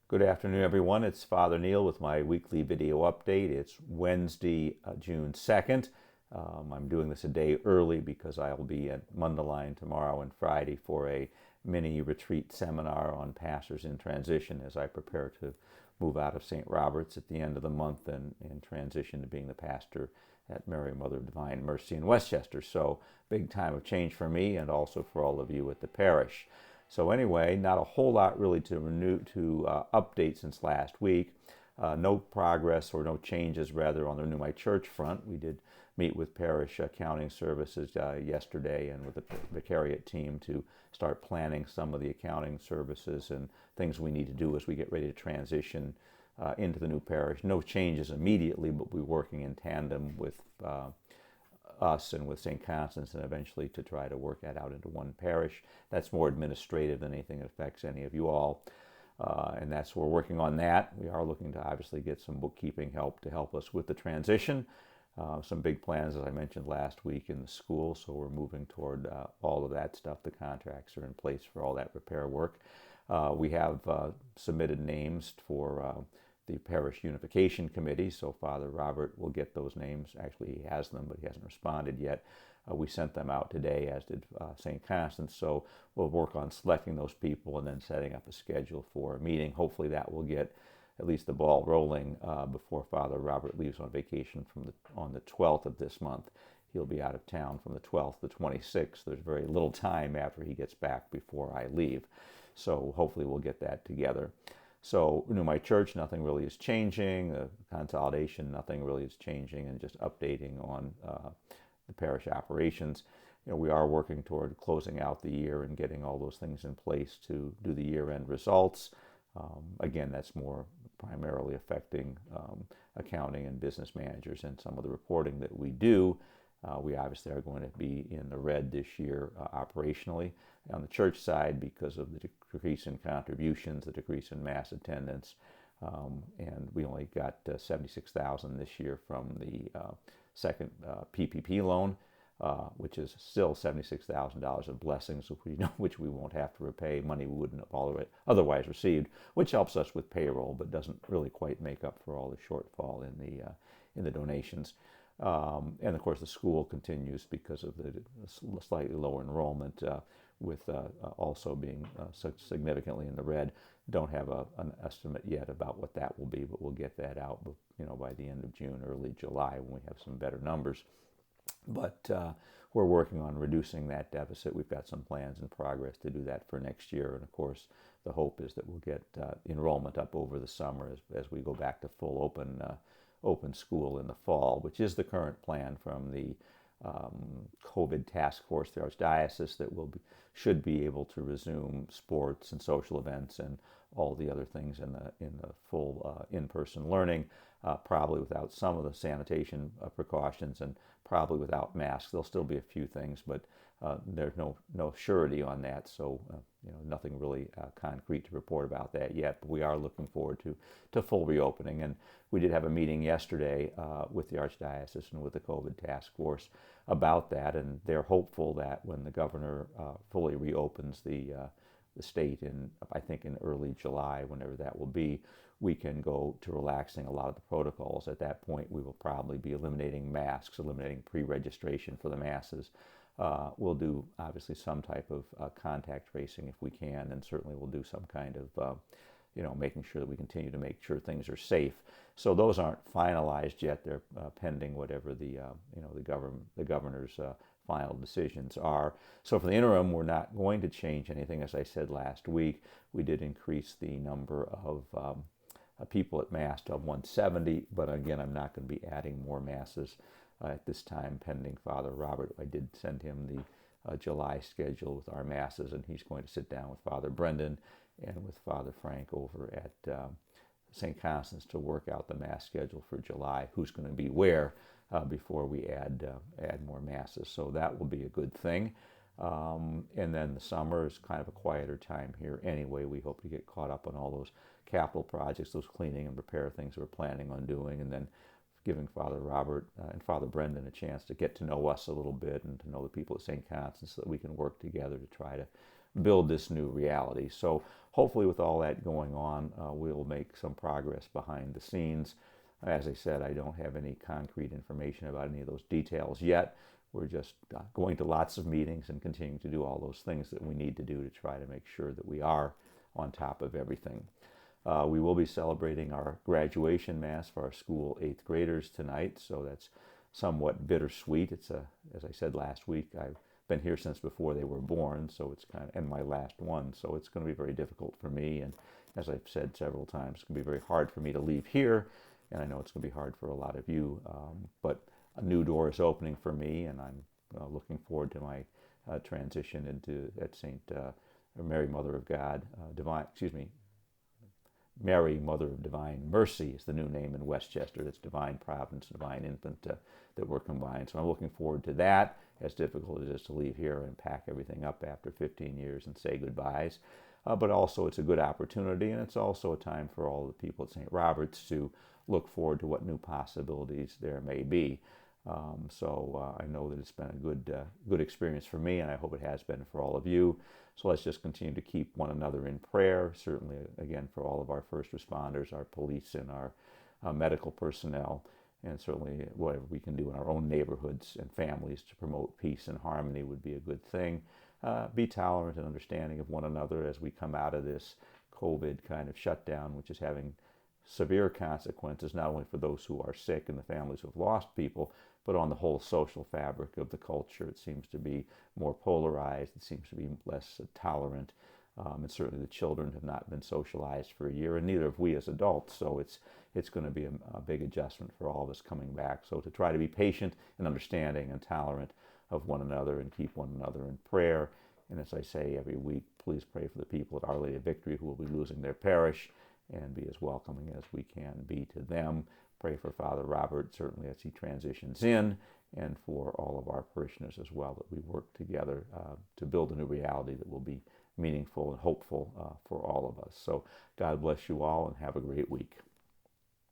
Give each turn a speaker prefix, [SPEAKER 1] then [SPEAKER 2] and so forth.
[SPEAKER 1] Good afternoon, everyone. It's Father Neil with my weekly video update. It's Wednesday, June 2nd. I'm doing this a day early because I will be at Mundelein tomorrow and Friday for a mini retreat seminar on pastors in transition as I prepare to move out of St. Robert's at the end of the month and transition to being the pastor at Mary Mother of Divine Mercy in Westchester. So, big time of change for me and also for all of you at the parish. So anyway, not a whole lot really to update since last week. No progress or no changes rather on the Renew My Church front. We did meet with parish accounting services yesterday and with the vicariate team to start planning some of the accounting services and things we need to do as we get ready to transition into the new parish. No changes immediately, but we're working in tandem with us and with St. Constance and eventually to try to work that out into one parish. That's more administrative than anything that affects any of you all. And that's we're working on that. We are looking to obviously get some bookkeeping help to help us with the transition. Some big plans, as I mentioned last week, in the school, so we're moving toward all of that stuff. The contracts are in place for all that repair work. We have submitted names for the Parish Unification Committee, so Father Robert will get those names. Actually, he has them, but he hasn't responded yet. We sent them out today, as did St. Constance, so we'll work on selecting those people and then setting up a schedule for a meeting. Hopefully that will get at least the ball rolling before Father Robert leaves on vacation on the 12th of this month. He'll be out of town from the 12th to the 26th. There's very little time after he gets back before I leave. So hopefully we'll get that together. So Renew My Church, nothing really is changing. Consolidation, nothing really is changing, and just updating on the parish operations. We are working toward closing out the year and getting all those things in place to do the year-end results. Again, that's more primarily affecting accounting and business managers and some of the reporting that we do. We obviously are going to be in the red this year operationally. On the church side, because of the decrease in contributions, the decrease in mass attendance, and we only got $76,000 this year from the second PPP loan, which is still $76,000 of blessings, which we won't have to repay, money we wouldn't have otherwise received, which helps us with payroll, but doesn't really quite make up for all the shortfall in the donations. And of course, the school continues because of the slightly lower enrollment, with also being significantly in the red. Don't have an estimate yet about what that will be, but we'll get that out, by the end of June, early July, when we have some better numbers. But we're working on reducing that deficit. We've got some plans in progress to do that for next year. And of course, the hope is that we'll get enrollment up over the summer as we go back to full open school in the fall, which is the current plan from the COVID task force, the Archdiocese, that should be able to resume sports and social events and all the other things in the full in-person learning, probably without some of the sanitation precautions and probably without masks. There'll still be a few things, but there's no surety on that, so nothing really concrete to report about that yet. But we are looking forward to full reopening, and we did have a meeting yesterday with the Archdiocese and with the COVID task force about that, and they're hopeful that when the governor fully reopens the state I think in early July, whenever that will be, we can go to relaxing a lot of the protocols. At that point, we will probably be eliminating masks, eliminating pre-registration for the masses. We'll do obviously some type of contact tracing if we can, and certainly we'll do some kind of making sure that we continue to make sure things are safe. So those aren't finalized yet. They're pending whatever the governor's final decisions are. So for the interim, we're not going to change anything. As I said last week, we did increase the number of people at Mass to 170, but again, I'm not going to be adding more Masses at this time, pending Father Robert. I did send him the July schedule with our Masses, and he's going to sit down with Father Brendan and with Father Frank over at St. Constance to work out the Mass schedule for July, who's going to be where, before we add more Masses. So that will be a good thing. And then the summer is kind of a quieter time here anyway. We hope to get caught up on all those capital projects, those cleaning and repair things we're planning on doing, and then giving Father Robert and Father Brendan a chance to get to know us a little bit and to know the people at St. Constance so that we can work together to try to build this new reality. So hopefully with all that going on, we'll make some progress behind the scenes. As I said, I don't have any concrete information about any of those details yet. We're just going to lots of meetings and continuing to do all those things that we need to do to try to make sure that we are on top of everything. We will be celebrating our graduation mass for our school 8th graders tonight, so that's somewhat bittersweet. It's as I said last week, I've been here since before they were born, so it's and my last one, so it's going to be very difficult for me. And as I've said several times, it's going to be very hard for me to leave here, and I know it's going to be hard for a lot of you. But a new door is opening for me, and I'm looking forward to my transition into at St. Mary Mother of God, Mary, Mother of Divine Mercy is the new name in Westchester. That's Divine Providence, Divine Infant that were combined. So I'm looking forward to that, as difficult as it is to leave here and pack everything up after 15 years and say goodbyes. But also it's a good opportunity, and it's also a time for all the people at St. Robert's to look forward to what new possibilities there may be. So I know that it's been a good experience for me, and I hope it has been for all of you. So let's just continue to keep one another in prayer, certainly, again, for all of our first responders, our police, and our medical personnel, and certainly whatever we can do in our own neighborhoods and families to promote peace and harmony would be a good thing. Be tolerant and understanding of one another as we come out of this COVID kind of shutdown, which is having severe consequences, not only for those who are sick and the families who have lost people, but on the whole social fabric of the culture. It seems to be more polarized. It seems to be less tolerant. And certainly the children have not been socialized for a year, and neither have we as adults. So it's going to be a big adjustment for all of us coming back. So to try to be patient and understanding and tolerant of one another and keep one another in prayer. And as I say every week, please pray for the people at Our Lady of Victory who will be losing their parish, and be as welcoming as we can be to them. Pray for Father Robert, certainly as he transitions in, and for all of our parishioners as well, that we work together to build a new reality that will be meaningful and hopeful for all of us. So God bless you all, and have a great week.